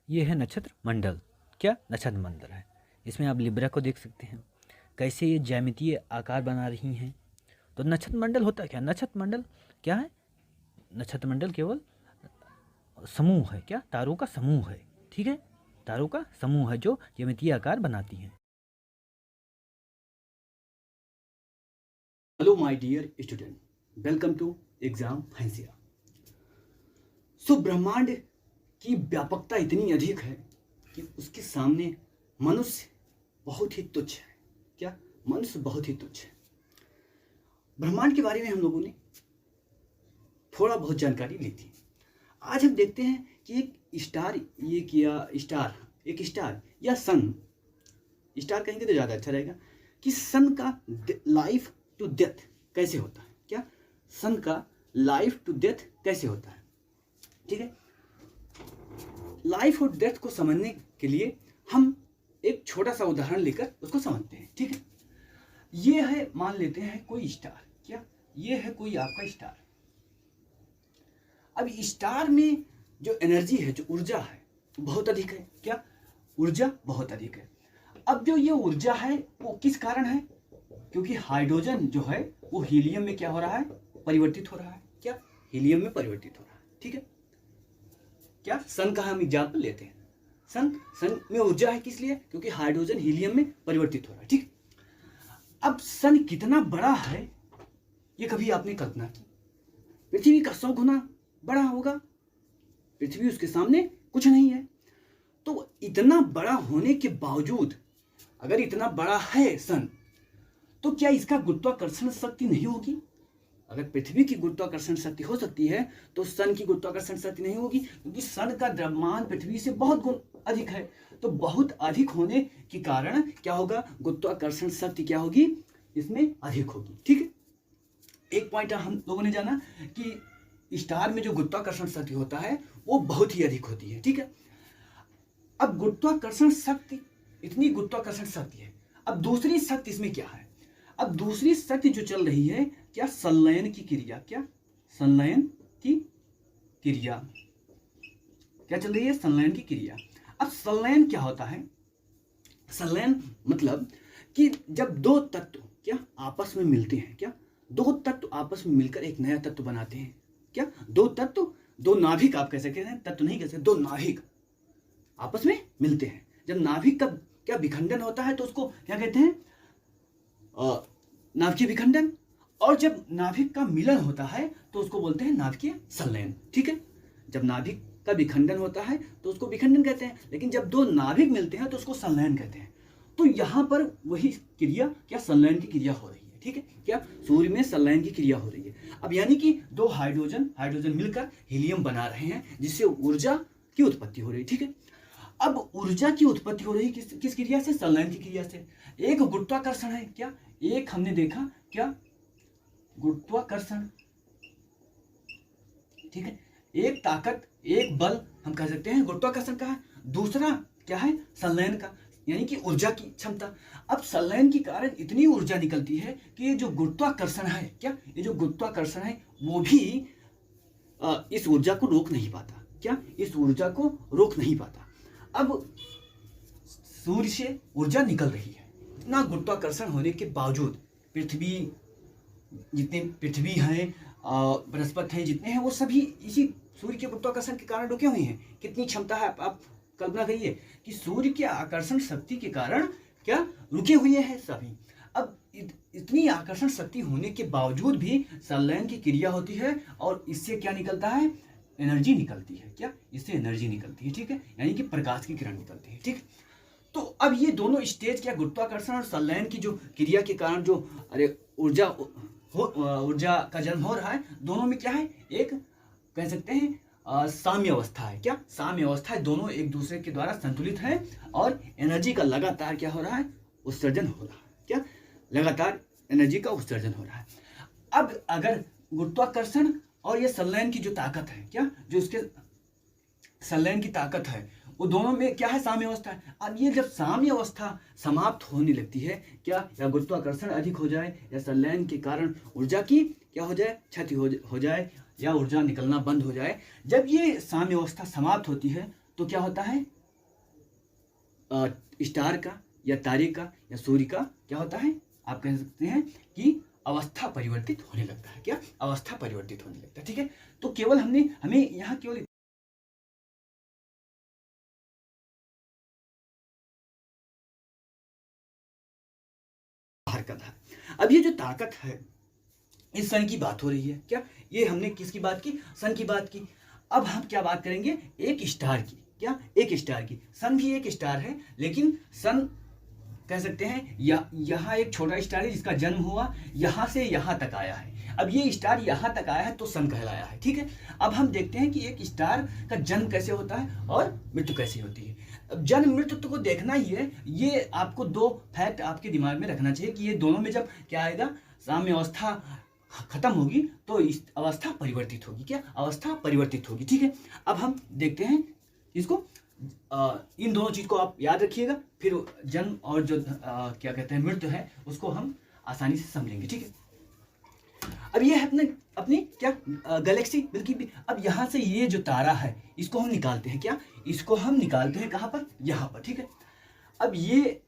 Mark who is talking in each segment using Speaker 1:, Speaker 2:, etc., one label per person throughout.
Speaker 1: ये है नक्षत्र मंडल। क्या नक्षत्र मंडल है। इसमें आप लिब्रा को देख सकते हैं, कैसे ये ज्यामितीय आकार बना रही हैं। तो नक्षत्र मंडल होता क्या? नक्षत्र मंडल क्या है? नक्षत्र मंडल केवल समूह है। क्या? तारों का समूह है। ठीक है, तारों का समूह है जो ज्यामितीय आकार बनाती हैं।
Speaker 2: Hello my dear student, welcome to exam फैंसिया। सो ब्रह्मांड की व्यापकता इतनी अधिक है कि उसके सामने मनुष्य बहुत ही तुच्छ है। क्या? मनुष्य बहुत ही तुच्छ है। ब्रह्मांड के बारे में हम लोगों ने थोड़ा बहुत जानकारी ली थी। आज हम देखते हैं कि एक स्टार या सन, स्टार कहेंगे तो ज़्यादा अच्छा रहेगा, कि सन का लाइफ टू डेथ कैसे होता है। क्या? सन का लाइफ टू डेथ कैसे होता है। ठीक है, लाइफ और डेथ को समझने के लिए हम एक छोटा सा उदाहरण लेकर उसको समझते हैं। ठीक है, ये है, मान लेते हैं कोई स्टार। क्या? ये है कोई आपका स्टार। अब स्टार में जो एनर्जी है, जो ऊर्जा है, बहुत अधिक है। क्या? ऊर्जा बहुत अधिक है। अब जो ये ऊर्जा है वो किस कारण है? क्योंकि हाइड्रोजन जो है वो हीलियम में क्या हो रहा है? परिवर्तित हो रहा है। क्या? हीलियम में परिवर्तित हो रहा है। ठीक है, क्या? सन का हम एग्जाम्पल लेते हैं। सन में ऊर्जा है, किस लिए? क्योंकि हाइड्रोजन हीलियम में परिवर्तित हो रहा है। ठीक, अब सन कितना बड़ा है ये कभी आपने कल्पना की? पृथ्वी का 100 गुना बड़ा होगा। पृथ्वी उसके सामने कुछ नहीं है। तो इतना बड़ा होने के बावजूद, अगर इतना बड़ा है सन, तो क्या इसका गुरुत्वाकर्षण शक्ति नहीं होगी? अगर पृथ्वी की गुरुत्वाकर्षण शक्ति हो सकती है तो सन की गुरुत्वाकर्षण शक्ति नहीं होगी, क्योंकि सन का द्रव्यमान पृथ्वी से बहुत गुण अधिक है। तो बहुत अधिक होने के कारण क्या होगा? गुरुत्वाकर्षण शक्ति क्या होगी? इसमें अधिक होगी। ठीक है, एक पॉइंट हम लोगों ने जाना कि स्टार में जो गुरुत्वाकर्षण शक्ति होता है वो बहुत ही अधिक होती है। ठीक है, अब गुरुत्वाकर्षण शक्ति, इतनी गुरुत्वाकर्षण शक्ति है। अब दूसरी शक्ति इसमें क्या है? अब दूसरी शक्ति जो चल रही है, क्या? संलयन की क्रिया। क्या? संलयन की क्रिया। क्या चल रही है? संलयन की क्रिया। अब संलयन क्या होता है? संलयन मतलब कि जब दो तत्व क्या आपस में मिलते हैं। क्या? दो तत्व आपस में मिलकर एक नया तत्व बनाते हैं। क्या? दो तत्व, दो नाभिक आप कह सकते हैं, तत्व नहीं कह सकते, दो नाभिक आपस में मिलते हैं। जब नाभिक का क्या विखंडन होता है तो उसको क्या कहते हैं? नाभिकीय विखंडन। और जब नाभिक का मिलन होता है तो उसको बोलते हैं नाभिकीय संलयन। ठीक है, जब नाभिक का विखंडन होता है तो उसको विखंडन कहते हैं, लेकिन जब दो नाभिक मिलते हैं तो उसको संलयन कहते हैं। तो यहां पर वही क्रिया, क्या? संलयन की क्रिया हो रही है। ठीक है, क्या? सूर्य में संलयन की क्रिया हो रही है। अब यानी कि दो हाइड्रोजन मिलकर हीलियम बना रहे हैं, जिससे ऊर्जा की उत्पत्ति हो रही है। ठीक है, अब ऊर्जा की उत्पत्ति हो रही किस क्रिया से? संलयन की क्रिया से। एक गुरुत्वाकर्षण है। क्या? एक हमने देखा, क्या? गुरुत्वाकर्षण। ठीक है, एक ताकत, एक बल हम कह सकते हैं गुरुत्वाकर्षण का है। दूसरा क्या है? संलयन का, यानी कि ऊर्जा की क्षमता। अब संलयन के कारण इतनी ऊर्जा निकलती है कि ये जो गुरुत्वाकर्षण है, क्या? ये जो गुरुत्वाकर्षण है वो भी इस ऊर्जा को रोक नहीं पाता। क्या? इस ऊर्जा को रोक नहीं पाता। अब सूर्य से ऊर्जा निकल रही है, इतना गुरुत्वाकर्षण होने के बावजूद पृथ्वी, जितने पृथ्वी हैं, बृहस्पति हैं, जितने हैं, वो सभी इसी सूर्य के गुरुत्वाकर्षण के कारण रुके हुए हैं। कितनी क्षमता है आप कल्पना करिए कि सूर्य के आकर्षण शक्ति के कारण क्या रुके हुए हैं सभी। अब इतनी आकर्षण शक्ति होने के बावजूद भी संलयन की क्रिया होती है और इससे क्या निकलता है? एनर्जी निकलती है। क्या? इससे एनर्जी निकलती है। ठीक है, यानी कि प्रकाश की किरण निकलती है। ठीक, तो अब ये दोनों स्टेज, क्या? गुरुत्वाकर्षण और संलयन की जो क्रिया के कारण जो ऊर्जा का जन्म हो रहा है, दोनों में क्या है? एक कह सकते हैं साम्य अवस्था है। क्या? साम्य अवस्था है, दोनों एक दूसरे के द्वारा संतुलित है और एनर्जी का लगातार क्या हो रहा है? उत्सर्जन हो रहा है। क्या? लगातार एनर्जी का उत्सर्जन हो रहा है। अब अगर गुरुत्वाकर्षण और ये संलयन की जो ताकत है, क्या? जो इसके संलयन की ताकत है, वो दोनों में क्या है? साम्य अवस्था है। अब ये जब साम्य अवस्था समाप्त होने लगती है, क्या? या गुरुत्वाकर्षण अधिक हो जाए या संलयन के कारण ऊर्जा की क्या हो जाए? क्षति हो जाए या ऊर्जा निकलना बंद हो जाए। जब ये साम्य अवस्था समाप्त होती है तो क्या होता है? स्टार का या तारे का या सूर्य का क्या होता है, आप कह सकते हैं कि अवस्था परिवर्तित होने लगता है। क्या? अवस्था परिवर्तित होने लगता है। ठीक है, तो केवल हमें यहाँ केवल बाहर का था। अब ये जो ताकत है, इस सन की बात हो रही है। क्या? ये हमने किसकी बात की? सन की बात की। अब हम क्या बात करेंगे? एक स्टार की। क्या? एक स्टार की। सन भी एक स्टार है, लेकिन सन कह सकते हैं यहाँ एक छोटा स्टार है जिसका जन्म हुआ, यहाँ से यहाँ तक आया है। अब ये स्टार यहाँ तक आया है तो सन कहलाया है। ठीक है, अब हम देखते हैं कि एक स्टार का जन्म कैसे होता है और मृत्यु कैसे होती है। अब जन्म मृत्यु तो को देखना ही है। ये आपको दो फैक्ट आपके दिमाग में रखना चाहिए कि ये दोनों में जब क्या आएगा, साम्य अवस्था खत्म होगी तो इस अवस्था परिवर्तित होगी। क्या? अवस्था परिवर्तित होगी। ठीक है, अब हम देखते हैं इसको। इन दोनों चीज को आप याद रखिएगा, फिर जन्म और जो क्या कहते हैं मृत्यु है उसको हम आसानी से समझेंगे। ठीक है, अब ये है अपनी क्या गैलेक्सी मिल्की वे। अब यहाँ से ये जो तारा है इसको हम निकालते हैं। क्या? इसको हम निकालते हैं कहाँ पर? यहाँ पर। ठीक है, अब ये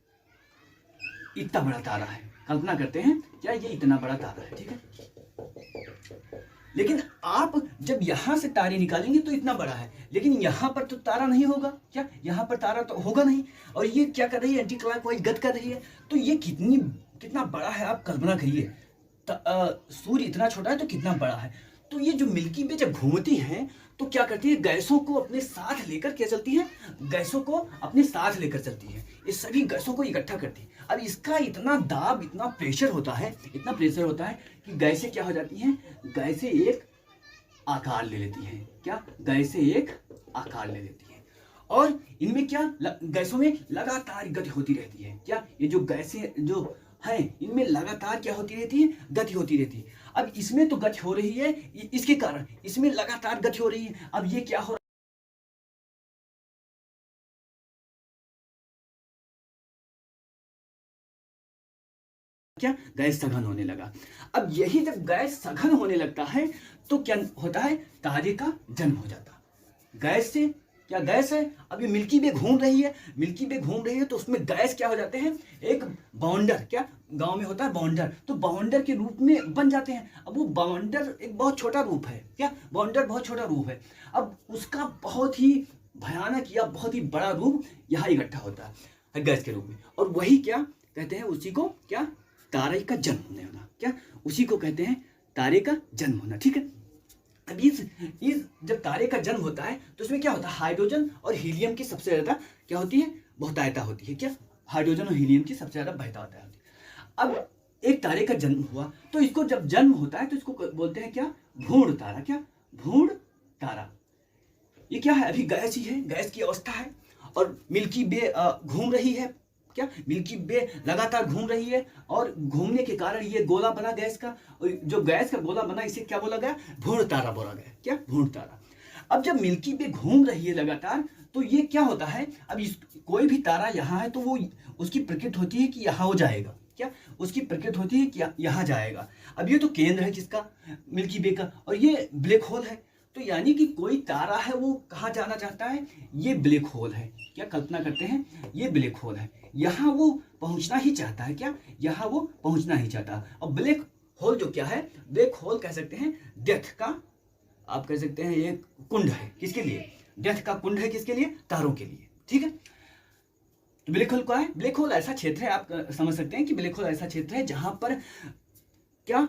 Speaker 2: इतना बड़ा तारा है, कल्पना करते हैं क्या ये इतना बड़ा तारा है। ठीक है, लेकिन आप जब यहां से तारे निकालेंगे तो इतना बड़ा है, लेकिन यहां पर तो तारा नहीं होगा। क्या? यहां पर तारा तो होगा नहीं, और ये क्या कर रही है? एंटी क्लॉकवाइज गति कर रही है। तो ये कितना बड़ा है, आप कल्पना करिए। सूर्य इतना छोटा है तो कितना बड़ा है। तो ये जो मिल्की वे जब घूमती है तो क्या करती है? गैसों को अपने साथ लेकर क्या चलती है? गैसों को अपने साथ लेकर चलती है। इस सभी गैसों को इकट्ठा करती है। अब इसका इतना दाब, इतना प्रेशर होता है, इतना प्रेशर होता है कि गैसें क्या हो जाती हैं? गैसें एक आकार ले लेती हैं। क्या? गैसें एक आकार ले लेती हैं, और इनमें क्या गैसों में लगातार गति होती रहती है। क्या? ये जो गैसें जो हैं इनमें लगातार क्या होती रहती है? गति होती रहती है। अब इसमें तो गति हो रही है, इसके कारण इसमें लगातार गति हो रही है। अब ये क्या हो क्या? गैस सघन होने लगा। अब यही जब गैस सघन होने लगता है तो क्या होता है? तारे का जन्म हो जाता। गैस से क्या? गैस है। अब ये मिल्की वे घूम रही है, मिल्की वे घूम रही है तो उसमें गैस क्या हो जाते हैं? एक बाउंडर, क्या गांव में होता है बाउंडर, तो बाउंडर के रूप में बन जाते हैं। अब वो बाउंडर एक बहुत छोटा रूप है। क्या? बाउंडर बहुत छोटा रूप है। अब उसका बहुत ही भयानक या बहुत ही बड़ा रूप यहाँ इकट्ठा होता है गैस के रूप में, और वही क्या कहते हैं? उसी को क्या? तारे का जन्म होने होना। क्या? उसी को कहते हैं तारे का जन्म होना। ठीक है, अब इस जब तारे का जन्म होता है तो उसमें क्या होता है? हाइड्रोजन और हीलियम की सबसे ज्यादा क्या होती है? बहुतायता होती है। क्या? हाइड्रोजन और हीलियम की सबसे ज्यादा बहुतायता होती है। अब एक तारे का जन्म हुआ तो इसको जब जन्म होता है तो इसको बोलते हैं क्या? भ्रूण तारा। क्या? भ्रूण तारा। ये क्या है? अभी गैस ही है, गैस की अवस्था है, और मिल्की वे घूम रही है। क्या? मिल्की वे लगातार घूम रही है, और घूमने के कारण ये गोला बना गैस का, और जो गैस का गोला बना इसे क्या बोला गया? भ्रूण तारा बोला गया। क्या? भ्रूण तारा। अब जब मिल्की वे घूम रही है लगातार तो ये क्या होता है? अब कोई भी तारा यहाँ है तो वो उसकी प्रकृति होती है कि यहाँ हो जाएगा। क्या? उसकी प्रकृति होती है कि यहाँ जाएगा। अब ये तो केंद्र है किसका? मिल्की वे का, और ये ब्लैक होल है। तो यानी कि कोई तारा है वो कहाँ जाना चाहता है? ये ब्लैक होल है। क्या? कल्पना करते हैं ये ब्लैक होल है, यहाँ वो पहुंचना ही चाहता है। क्या? यहाँ वो पहुंचना ही चाहता है। और ब्लैक होल जो क्या है? ब्लैक होल कह सकते हैं डेथ का, आप कह सकते हैं ये कुंड है। किसके लिए? डेथ का कुंड है। किसके लिए? तारों के लिए। ठीक है, तो ब्लैक होल क्या है? ब्लैक होल ऐसा क्षेत्र है, आप समझ सकते हैं कि ब्लैक होल ऐसा क्षेत्र है जहां पर क्या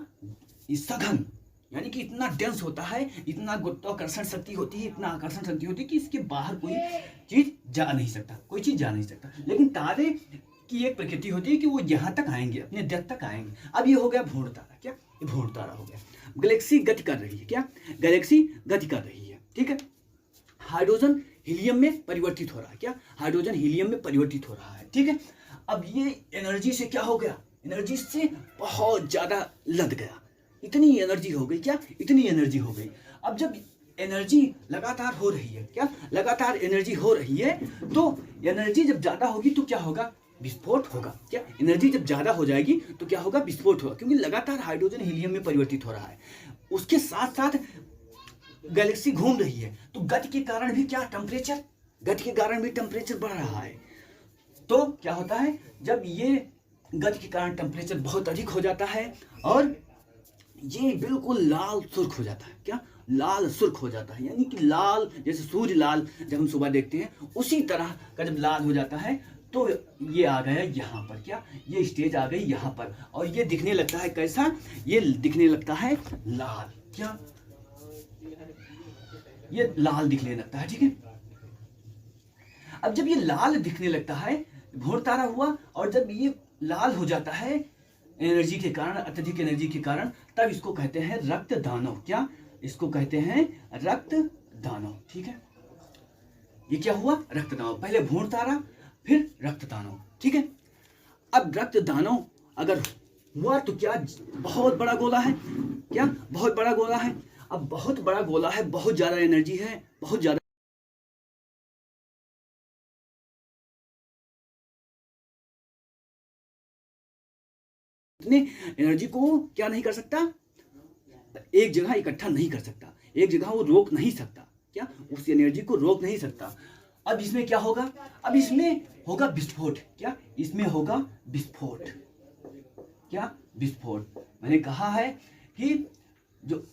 Speaker 2: सघन, यानी कि इतना डेंस होता है, इतना गुरुत्वाकर्षण शक्ति होती है, इतना आकर्षण शक्ति होती है कि इसके बाहर कोई चीज जा नहीं सकता, कोई चीज जा नहीं सकता। लेकिन तारे की एक प्रकृति होती है कि वो यहाँ तक आएंगे, अपने डेथ तक आएंगे। अब ये हो गया भ्रूण तारा। क्या? ये भ्रूण तारा हो गया। गैलेक्सी गति कर रही है। क्या? गैलेक्सी गति कर रही है। ठीक है, हाइड्रोजन हीलियम में परिवर्तित हो रहा है। क्या? हाइड्रोजन हीलियम में परिवर्तित हो रहा है। ठीक है, अब ये एनर्जी से क्या हो गया? एनर्जी से बहुत ज्यादा लद गया, इतनी एनर्जी हो गई। क्या? इतनी एनर्जी हो गई। अब जब एनर्जी लगातार हो रही है, क्या लगातार एनर्जी हो रही है, तो एनर्जी जब ज्यादा होगी तो क्या होगा? विस्फोट होगा। क्या? एनर्जी जब ज्यादा हो जाएगी तो क्या होगा? विस्फोट होगा, क्योंकि लगातार हाइड्रोजन हीलियम में परिवर्तित हो रहा है। उसके साथ साथ गैलेक्सी घूम रही है, तो गति के कारण भी क्या टेम्परेचर, गति के कारण भी टेम्परेचर बढ़ रहा है। तो क्या होता है, जब ये गति के कारण टेम्परेचर बहुत अधिक हो जाता है और ये बिल्कुल लाल सुर्ख हो जाता है। क्या? लाल सुर्ख हो जाता है, यानी कि लाल, जैसे सूर्य लाल जब हम सुबह देखते हैं उसी तरह का जब लाल हो जाता है, तो ये आ गया यहाँ पर। क्या? ये स्टेज आ गई यहाँ पर, और ये दिखने लगता है कैसा? ये दिखने लगता है लाल। क्या? ये लाल दिखने लगता है, ठीक है। अब जब ये लाल दिखने लगता है, भोर तारा हुआ, और जब ये लाल हो जाता है एनर्जी के कारण, अत्यधिक एनर्जी के कारण, तब इसको कहते हैं रक्त दानव। क्या? इसको कहते हैं रक्त दानव, ठीक है। ये क्या हुआ? रक्त दानव। पहले भ्रूण तारा, फिर रक्त दानव, ठीक है। अब रक्त दानव अगर हुआ तो क्या बहुत बड़ा गोला है? क्या बहुत बड़ा गोला है? अब बहुत बड़ा गोला है, बहुत ज्यादा एनर्जी है, बहुत ज्यादा इतने एनर्जी को क्या नहीं कर सकता, एक जगह इकट्ठा नहीं कर सकता, एक जगह वो रोक नहीं सकता। क्या? उस एनर्जी को रोक नहीं सकता। अब इसमें क्या होगा? अब इसमें होगा विस्फोट। क्या? इसमें होगा विस्फोट। क्या? विस्फोट। मैंने कहा है कि जो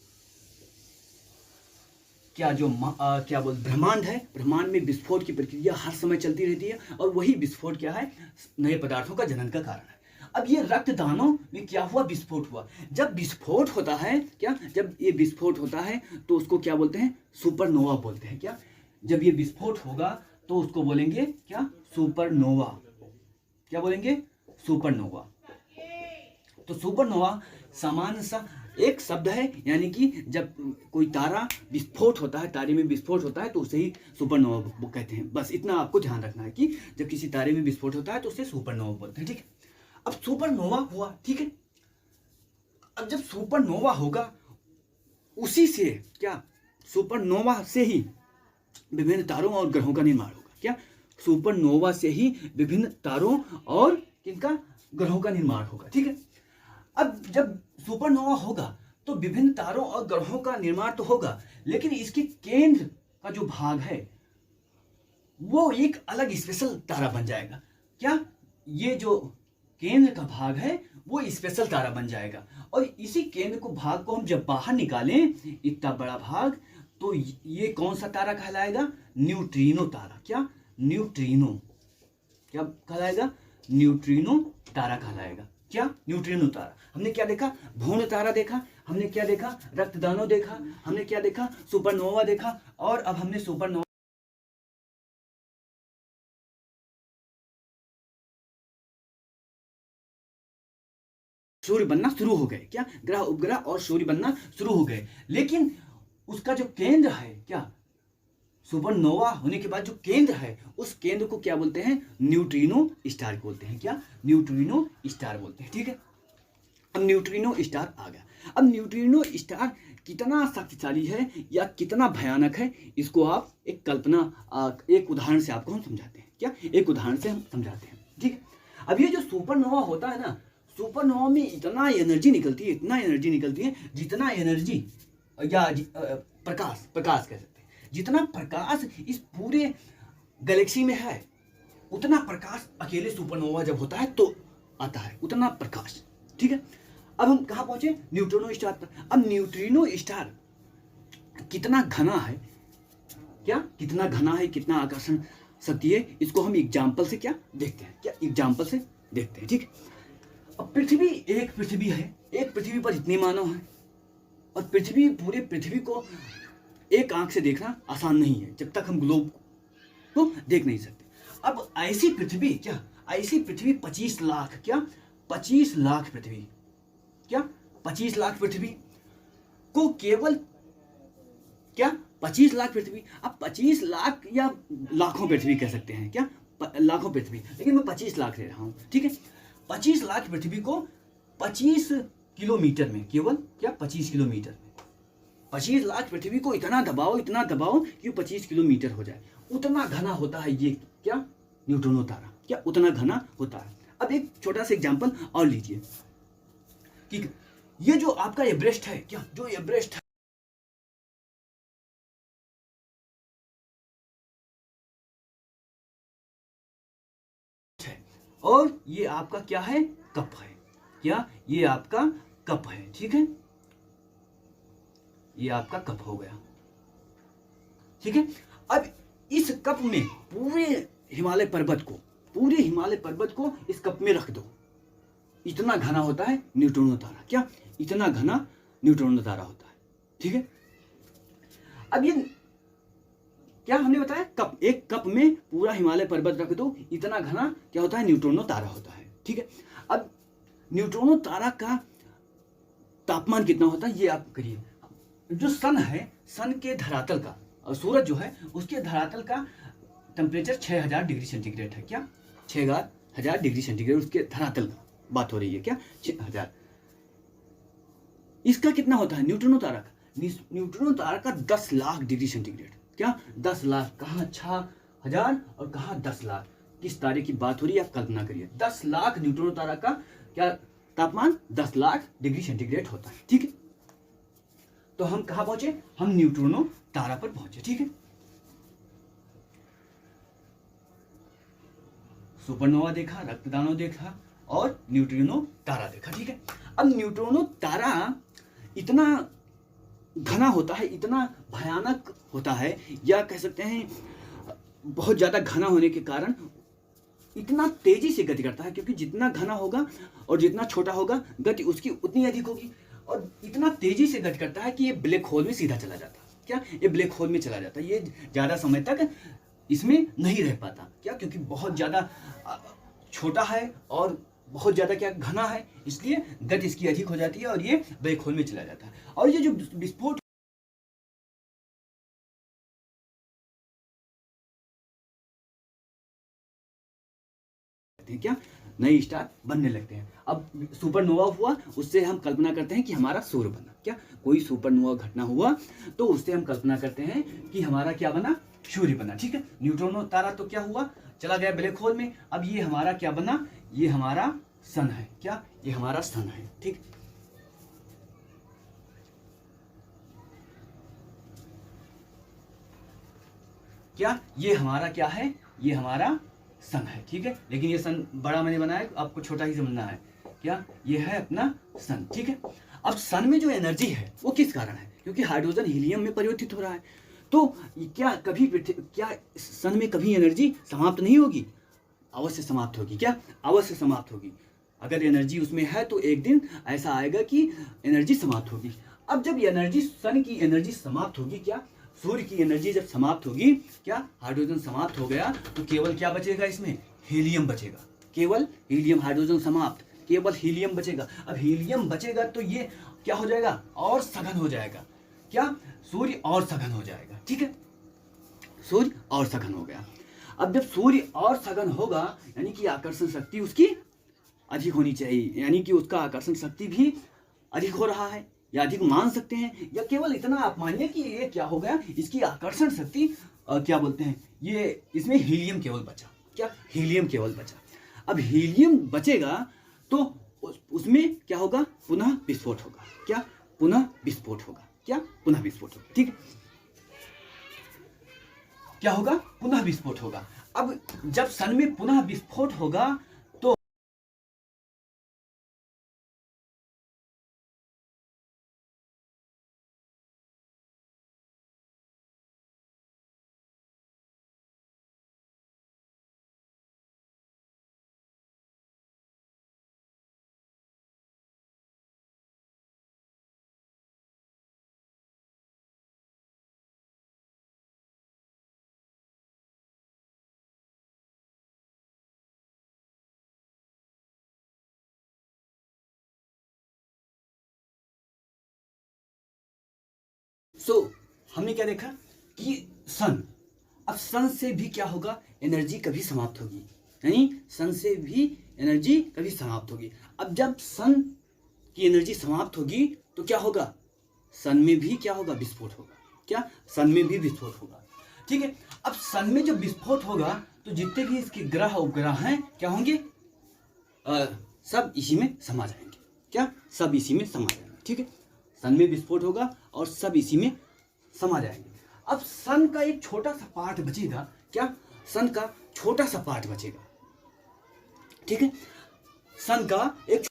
Speaker 2: क्या बोल ब्रह्मांड है, ब्रह्मांड में विस्फोट की प्रक्रिया हर समय चलती रहती है, और वही विस्फोट क्या है? नए पदार्थों का जनन का कारण है। अब ये रक्तदानों में क्या हुआ? विस्फोट हुआ। जब विस्फोट होता है, क्या, जब ये विस्फोट होता है तो उसको क्या बोलते हैं? सुपरनोवा बोलते हैं। क्या? जब ये विस्फोट होगा तो उसको बोलेंगे क्या? सुपरनोवा। क्या बोलेंगे? सुपरनोवा। तो सुपरनोवा सामान्य सा एक शब्द है, यानी कि जब कोई तारा विस्फोट होता है, तारे में विस्फोट होता है, तो उसे ही सुपरनोवा कहते हैं। बस इतना आपको ध्यान रखना है कि जब किसी तारे में विस्फोट होता है तो उसे सुपरनोवा बोलते हैं, ठीक है। अब सुपरनोवा हुआ, ठीक है। अब जब सुपरनोवा होगा, उसी से क्या, सुपरनोवा से ही विभिन्न तारों और ग्रहों का निर्माण होगा। क्या? सुपरनोवा से ही विभिन्न तारों और किनका? ग्रहों का निर्माण होगा, ठीक है। अब जब सुपरनोवा होगा तो विभिन्न तारों और ग्रहों का निर्माण तो होगा, लेकिन इसके केंद्र का जो भाग है वो एक अलग स्पेशल तारा बन जाएगा। क्या? ये जो केंद्र का भाग है वो स्पेशल तारा बन जाएगा, और इसी केंद्र को भाग को हम जब बाहर निकालें, इतना बड़ा भाग, तो ये कौन सा तारा कहलाएगा? न्यूट्रिनो तारा। क्या? न्यूट्रिनो। क्या कहलाएगा? न्यूट्रिनो तारा कहलाएगा। क्या? न्यूट्रिनो तारा। हमने क्या देखा? भ्रूण तारा देखा, हमने क्या देखा? रक्तदानव देखा, हमने क्या देखा? सुपरनोवा देखा, और अब हमने सुपरनोवा सूर्य बनना शुरू हो गए। क्या? ग्रह उपग्रह और सूर्य बनना शुरू हो गए, लेकिन उसका जो केंद्र है, क्या, सुपरनोवा होने के बाद जो केंद्र है, उस केंद्र को क्या बोलते हैं? न्यूट्रिनो स्टार बोलते हैं। क्या? न्यूट्रिनो स्टार बोलते हैं, ठीक है। अब न्यूट्रिनो स्टार आ गया। अब न्यूट्रिनो स्टार कितना शक्तिशाली है या कितना भयानक है, इसको आप एक कल्पना, एक उदाहरण से आपको हम समझाते हैं। क्या? एक उदाहरण से हम समझाते हैं, ठीक है। अब ये जो सुपरनोवा होता है ना, सुपरनोवा में इतना एनर्जी निकलती है, इतना एनर्जी निकलती है, जितना एनर्जी या प्रकाश कह सकते हैं, जितना प्रकाश इस पूरे गैलेक्सी में है, उतना प्रकाश अकेले सुपरनोवा जब होता है तो आता है, उतना प्रकाश, ठीक है। अब हम कहाँ पहुंचे? न्यूट्रिनो स्टार पर। अब न्यूट्रिनो स्टार कितना घना है, क्या, कितना घना है, कितना आकर्षण शक्ति है, इसको हम एग्जाम्पल से क्या देखते हैं, क्या एग्जाम्पल से देखते हैं, ठीक है। अब पृथ्वी, एक पृथ्वी है, एक पृथ्वी पर इतने मानव हैं, और पृथ्वी, पूरे पृथ्वी को एक आंख से देखना आसान नहीं है, जब तक हम ग्लोब को देख नहीं सकते। अब ऐसी पृथ्वी, क्या, ऐसी पृथ्वी 25 लाख, क्या, 25 लाख पृथ्वी, क्या, 25 लाख पृथ्वी को केवल, क्या, 25 लाख पृथ्वी, अब 25 लाख या लाखों पृथ्वी कह सकते हैं, क्या, लाखों पृथ्वी, लेकिन मैं 25 लाख ले रहा हूं, ठीक है। 25 लाख पृथ्वी को 25 किलोमीटर में, केवल क्या, 25 किलोमीटर में, 25 लाख पृथ्वी को इतना दबाओ कि 25 किलोमीटर हो जाए, उतना घना होता है ये, क्या, न्यूट्रिनो तारा, क्या, उतना घना होता है। अब एक छोटा सा एग्जांपल और लीजिए कि ये जो आपका एवरेस्ट है, क्या, जो एवरेस्ट है, और ये आपका क्या है, कप है। क्या, ये आपका कप है, ठीक है, ये आपका कप हो गया, ठीक है। अब इस कप में पूरे हिमालय पर्वत को इस कप में रख दो। इतना घना होता है न्यूट्रिनो तारा। क्या, इतना घना न्यूट्रिनो तारा होता है, ठीक है। अब ये क्या हमने बताया, कप, एक कप में पूरा हिमालय पर्वत रख दो, इतना घना क्या होता है, न्यूट्रिनो तारा होता है, ठीक है। अब न्यूट्रिनो तारा का तापमान कितना होता है ये आप करिए। जो सन है, सन के धरातल का, और सूरज जो है उसके धरातल का टेम्परेचर 6000 डिग्री सेंटीग्रेड है। क्या, 6000 डिग्री सेंटीग्रेड उसके धरातल का बात हो रही है। क्या, 6000। इसका कितना होता है न्यूट्रिनो तारा का, न्यूट्रिनो तारा का 10 लाख डिग्री सेंटीग्रेड। क्या, 10 लाख, कहाँ 6000 और कहाँ 10 लाख, किस तारे की बात हो रही है आप कल्पना करिए। 10 लाख न्यूट्रिनो तारा का क्या तापमान, 10 लाख डिग्री सेंटीग्रेड होता है, ठीक है। तो हम कहाँ पहुंचे, हम न्यूट्रिनो तारा पर पहुंचे, ठीक है। सुपरनोवा देखा, रक्तदानव देखा और न्यूट्रिनो तारा देखा, ठीक है। अब न्यूट्रिनो तारा इतना घना होता है, इतना भयानक होता है, या कह सकते हैं बहुत ज्यादा घना होने के कारण इतना तेजी से गति करता है, क्योंकि जितना घना होगा और जितना छोटा होगा गति उसकी उतनी अधिक होगी, और इतना तेजी से गति करता है कि ये ब्लैक होल में सीधा चला जाता है। क्या, ये ब्लैक होल में चला जाता है, ये ज्यादा समय तक इसमें नहीं रह पाता। क्या, क्योंकि बहुत ज्यादा छोटा है और बहुत ज्यादा क्या घना है, इसलिए गति इसकी अधिक हो जाती है और ये ब्लैक होल में चला जाता है। और ये जो विस्फोट क्या, नए स्टार बनने लगते हैं। अब सुपरनोवा हुआ, उससे हम कल्पना करते हैं कि हमारा सूर्य बना। क्या, कोई सुपरनोवा घटना हुआ तो उससे हम कल्पना करते हैं कि हमारा क्या बना, सूर्य बना, ठीक है। न्यूट्रिनो तारा तो क्या हुआ, चला गया ब्लैक होल में। अब ये हमारा क्या बना, ये हमारा सन है। क्या, ये हमारा सन है, ठीक। क्या, ये हमारा क्या है, ये हमारा सन है, ठीक है। लेकिन ये सन बड़ा मैंने बनाया, आपको छोटा ही समझना है। क्या, ये है अपना सन, ठीक है। अब सन में जो एनर्जी है वो किस कारण है, क्योंकि हाइड्रोजन हीलियम में परिवर्तित हो रहा है। तो क्या कभी क्या सन में कभी एनर्जी समाप्त नहीं होगी, अवश्य समाप्त होगी। क्या, अवश्य समाप्त होगी। अगर एनर्जी उसमें है तो एक दिन ऐसा आएगा कि एनर्जी समाप्त होगी। अब जब एनर्जी, सन की एनर्जी समाप्त होगी, क्या सूर्य की एनर्जी जब समाप्त होगी, क्या हाइड्रोजन समाप्त हो गया, तो केवल क्या बचेगा इसमें, हीलियम बचेगा। केवल हीलियम, हाइड्रोजन समाप्त, केवल हीलियम बचेगा। अब हीलियम बचेगा तो ये क्या हो जाएगा, और सघन हो जाएगा। क्या, सूर्य और सघन हो जाएगा, ठीक है। सूर्य और सघन हो गया। अब जब सूर्य और सघन होगा, यानी कि आकर्षण शक्ति उसकी अधिक होनी चाहिए, यानी कि उसका आकर्षण शक्ति भी अधिक हो रहा है, या अधिक मान सकते हैं, या केवल इतना आप मानिए कि ये क्या हो गया, इसकी आकर्षण शक्ति क्या बोलते हैं, ये इसमें हीलियम केवल बचा। क्या, हीलियम केवल बचा। अब हीलियम बचेगा तो उसमें क्या होगा, पुनः विस्फोट होगा। क्या, पुनः विस्फोट होगा। क्या, पुनः विस्फोट होगा, ठीक। क्या होगा, पुनः विस्फोट होगा। अब जब सन में पुनः विस्फोट होगा तो हमने क्या देखा कि सन, अब सन से भी क्या होगा, एनर्जी कभी समाप्त होगी, यानी सन से भी एनर्जी कभी समाप्त होगी। अब जब सन की एनर्जी समाप्त होगी तो क्या होगा, सन में भी क्या होगा, विस्फोट होगा। क्या, सन में भी विस्फोट होगा, ठीक है। अब सन में जब विस्फोट होगा तो जितने भी इसके ग्रह उपग्रह हैं क्या होंगे, सब इसी में समा जाएंगे। क्या, सब इसी में समा जाएंगे, ठीक है। सन में विस्फोट होगा और सब इसी में समा जाएंगे। अब सन का एक छोटा सा पार्ट बचेगा। क्या, सन का छोटा सा पार्ट बचेगा, ठीक है। सन का एक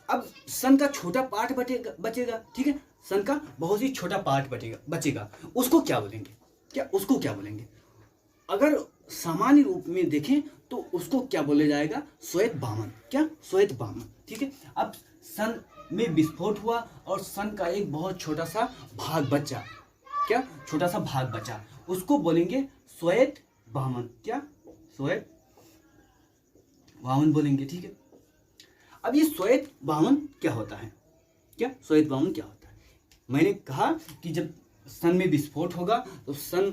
Speaker 2: अब सन का छोटा पार्ट बचेगा, ठीक है। सन का बहुत ही छोटा पार्ट बचेगा, उसको क्या बोलेंगे? क्या उसको क्या बोलेंगे? अगर सामान्य रूप में देखें तो उसको क्या बोला जाएगा? श्वेत बामन। क्या? श्वेत बामन, ठीक है। अब सन में विस्फोट हुआ और सन का एक बहुत छोटा सा भाग बचा। क्या? छोटा सा भाग बचा, उसको बोलेंगे श्वेत बामन। क्या? श्वेत बामन बोलेंगे, ठीक है। अब ये श्वेत बामन क्या होता है? क्या श्वेत बामन क्या होता है? मैंने कहा कि जब सन में विस्फोट होगा तो सन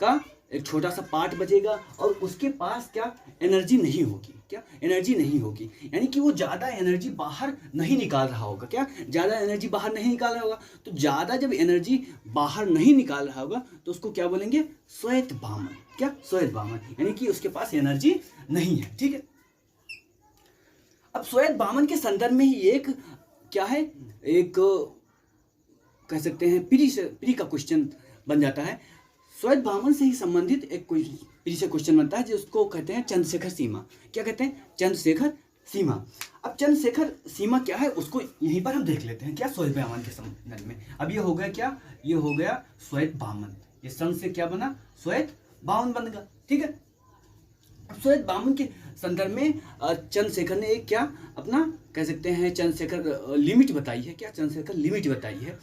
Speaker 2: का एक छोटा सा पार्ट बचेगा और उसके पास क्या? एनर्जी नहीं होगी। क्या? एनर्जी नहीं होगी, यानी कि वो ज़्यादा एनर्जी बाहर नहीं निकाल रहा होगा। क्या? ज़्यादा एनर्जी बाहर नहीं निकाल रहा होगा। तो ज़्यादा जब एनर्जी बाहर नहीं निकाल रहा होगा तो उसको क्या बोलेंगे? श्वेत बामन। क्या? श्वेत बामन, यानी कि उसके पास एनर्जी नहीं है, ठीक है। अब श्वेत बामन के संदर्भ में ही एक क्या है, एक कह सकते हैं प्री का क्वेश्चन बन जाता है। श्वेत बामन से ही संबंधित एक प्री से क्वेश्चन बनता है जिसको कहते हैं चंद्रशेखर सीमा। क्या कहते हैं? चंद्रशेखर सीमा। अब चंद्रशेखर सीमा क्या है उसको यहीं पर हम देख लेते हैं। क्या? श्वेत बामन के संदर्भ में। अब ये हो गया क्या? ये हो गया श्वेत बामन। ये सन से क्या बना? श्वेत बामन बन गया, ठीक है। अब श्वेत बामन के संदर्भ में चंद्रशेखर ने एक क्या अपना कह सकते हैं चंद्रशेखर लिमिट बताई है। क्या? चंद्रशेखर लिमिट बताई है।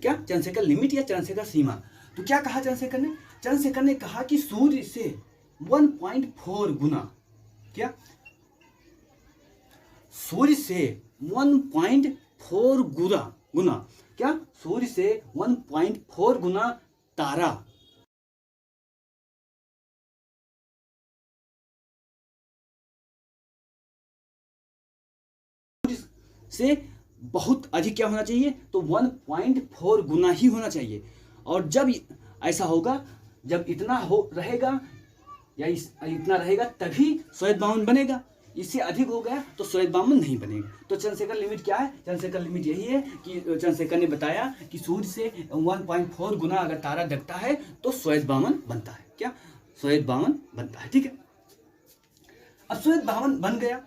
Speaker 2: क्या? चंद्रशेखर लिमिट या चंद्रशेखर सीमा। तो क्या कहा चंद्रशेखर ने? चंद्रशेखर ने कहा कि सूर्य से 1.4 गुना, क्या? सूर्य से 1.4 गुना क्या? सूर्य से 1.4 गुना तारा से बहुत अधिक क्या होना चाहिए? तो 1.4 गुना ही होना चाहिए। और जब ऐसा होगा, जब इतना हो रहेगा या इतना रहेगा तभी श्वेत बामन बनेगा। इससे अधिक हो गया तो श्वेत बामन नहीं बनेगा। तो चंद्रशेखर लिमिट क्या है? चंद्रशेखर लिमिट यही है कि चंद्रशेखर ने बताया कि सूर्य से 1.4 गुना अगर तारा दिखता है तो श्वेत बामन बनता है। क्या? श्वेत बामन बनता है, ठीक है। अब श्वेत बामन बन गया,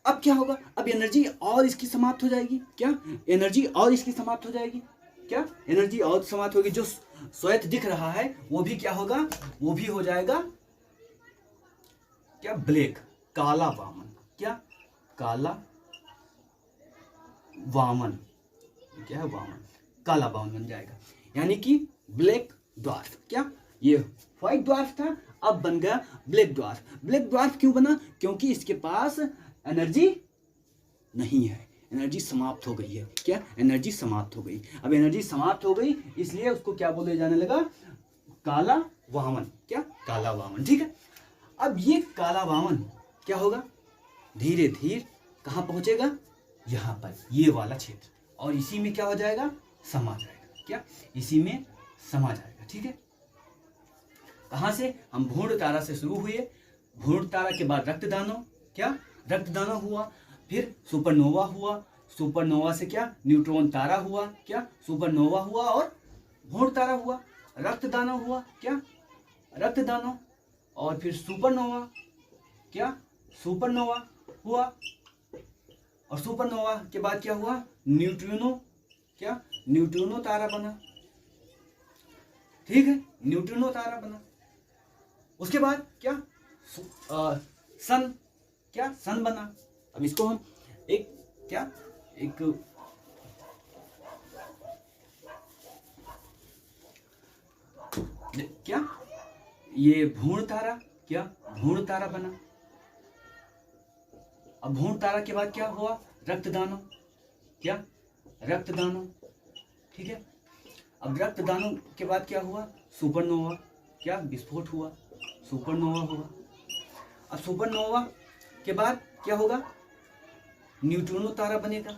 Speaker 2: अब क्या होगा? अब एनर्जी और इसकी समाप्त हो जाएगी। क्या? एनर्जी और इसकी समाप्त हो जाएगी। क्या? एनर्जी और समाप्त होगी। जो श्वेत दिख रहा है वो भी क्या होगा? वो भी हो जाएगा क्या? ब्लैक, काला वामन। क्या? काला वामन। क्या है? वामन, काला वामन बन जाएगा, यानी कि ब्लैक ड्वार्फ। क्या? ये व्हाइट ड्वार्फ था, अब बन गया ब्लैक ड्वार्फ। ब्लैक ड्वार्फ क्यों बना? क्योंकि इसके पास एनर्जी नहीं है, एनर्जी समाप्त हो गई है। क्या? एनर्जी समाप्त हो गई। अब एनर्जी समाप्त हो गई इसलिए उसको क्या बोले जाने लगा? काला वामन। क्या? काला वामन, ठीक है। अब ये काला वामन क्या होगा? धीरे धीरे कहाँ पहुंचेगा? यहाँ पर, ये वाला क्षेत्र, और इसी में क्या हो जाएगा? समा जाएगा। क्या? इसी में समा जाएगा, ठीक है। कहाँ से? हम भ्रूण तारा से शुरू हुए, भ्रूण तारा के बाद रक्तदानव। क्या? रक्तदानव हुआ, फिर सुपरनोवा हुआ, सुपरनोवा से क्या? न्यूट्रॉन तारा हुआ। क्या? सुपरनोवा हुआ और भ्रूण तारा हुआ। रक्तदानव हुआ। क्या? रक्तदानव, और फिर सुपरनोवा। क्या? सुपरनोवा हुआ, और सुपरनोवा के बाद क्या हुआ? न्यूट्रिनो। क्या? न्यूट्रिनो तारा बना, ठीक है। न्यूट्रिनो तारा बना। उसके बाद क्या? सन। क्या? सन बना। अब इसको हम एक क्या एक क्या ये भ्रूण तारा। क्या? भ्रूण तारा बना। अब भ्रूण तारा के बाद क्या हुआ? रक्तदानव। क्या? रक्तदानव, ठीक है। अब रक्तदानव के बाद क्या हुआ? सुपरनोवा। क्या? विस्फोट हुआ, सुपरनोवा हुआ। अब सुपरनोवा के बाद क्या होगा? न्यूट्रिनो तारा बनेगा,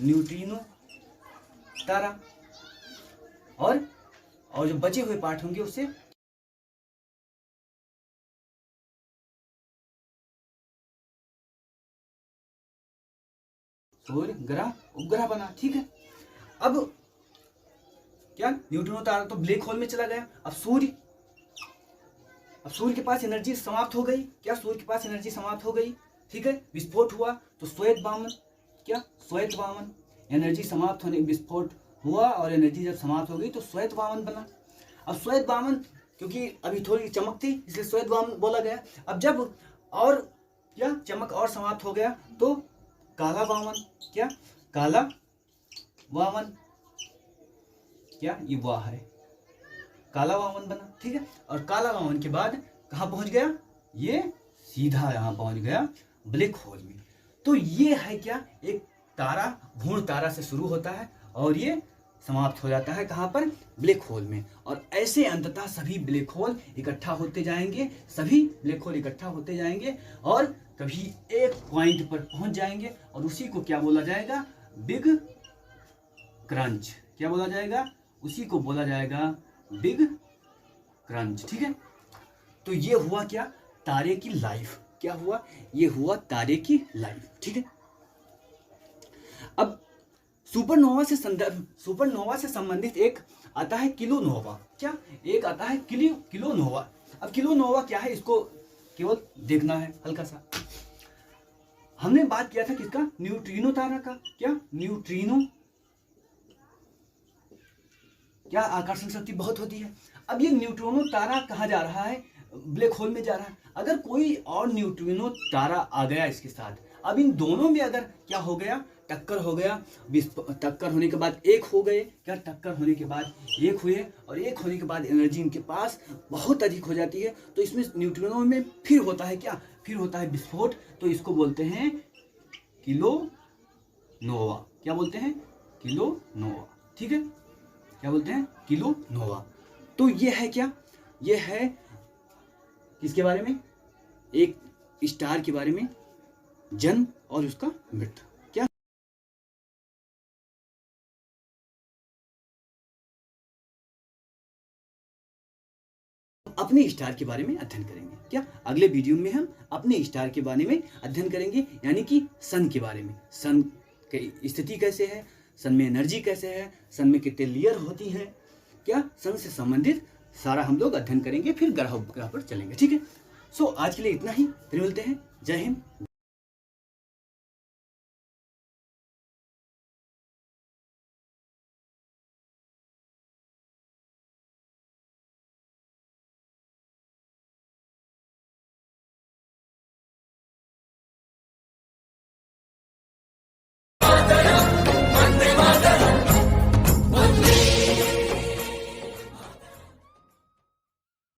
Speaker 2: न्यूट्रिनो तारा, और जो बचे हुए पार्ट होंगे उससे सूर्य ग्रह उपग्रह बना, ठीक है। अब क्या न्यूट्रिनो तारा तो ब्लैक होल में चला गया। अब सूर्य के पास एनर्जी समाप्त हो गई। क्या सूर्य के पास एनर्जी समाप्त हो गई, ठीक है, विस्फोट हुआ तो श्वेत वामन, क्या श्वेत वामन, एनर्जी समाप्त होने, विस्फोट हुआ और एनर्जी जब समाप्त हो गई तो श्वेत वामन बना। अब श्वेत वामन क्योंकि अभी थोड़ी चमक थी इसलिए श्वेत वामन बोला गया। अब जब और क्या चमक और समाप्त हो गया तो काला वामन, क्या काला वामन, क्या ये वाह है, काला वामन बना, ठीक है। और काला वामन के बाद कहाँ पहुंच गया, ये सीधा यहाँ पहुंच गया ब्लैक होल में। तो ये है क्या, एक तारा भ्रूण तारा से शुरू होता है और ये समाप्त हो जाता है कहाँ पर, ब्लैक होल में। और ऐसे अंततः सभी ब्लैक होल इकट्ठा होते जाएंगे, सभी ब्लैक होल इकट्ठा होते जाएंगे और कभी एक पॉइंट पर पहुंच जाएंगे और उसी को क्या बोला जाएगा, बिग क्रंच। क्या बोला जाएगा, उसी को बोला जाएगा बिग क्रंच, ठीक है। तो ये हुआ क्या, तारे की लाइफ। क्या हुआ, ये हुआ तारे की लाइफ, ठीक है। अब सुपरनोवा से संबंधित एक आता है किलोनोवा। क्या, एक आता है किलोनोवा। अब किलोनोवा क्या है, इसको केवल देखना है हल्का सा। हमने बात किया था किसका, न्यूट्रिनो तारा का। क्या न्यूट्रिनो, क्या आकर्षण शक्ति बहुत होती है। अब ये न्यूट्रिनो तारा कहाँ जा रहा है, ब्लैक होल में जा रहा है। अगर कोई और न्यूट्रिनो तारा आ गया इसके साथ, अब इन दोनों में अगर क्या हो गया, टक्कर हो गया, टक्कर होने के बाद एक हो गए, क्या टक्कर होने के बाद एक हुए और एक होने के बाद एनर्जी इनके पास बहुत अधिक हो जाती है। तो इसमें न्यूट्रिनो में फिर होता है क्या, फिर होता है विस्फोट। तो इसको बोलते हैं किलोनोवा। क्या बोलते हैं, किलोनोवा, ठीक है। क्या बोलते हैं, किलोनोवा। तो ये है क्या, ये है किसके बारे में, एक स्टार के बारे में, जन्म और उसका मृत्यु। क्या अपने स्टार के बारे में अध्ययन करेंगे। क्या अगले वीडियो में हम अपने स्टार के बारे में अध्ययन करेंगे, यानी कि सन के बारे में। सन की स्थिति कैसे है, सन में एनर्जी कैसे है, सन में कितने लेयर होती हैं, क्या सन से संबंधित सारा हम लोग अध्ययन करेंगे। फिर ग्रह पर चलेंगे, ठीक है। सो आज के लिए इतना ही, फिर मिलते हैं। जय हिंद।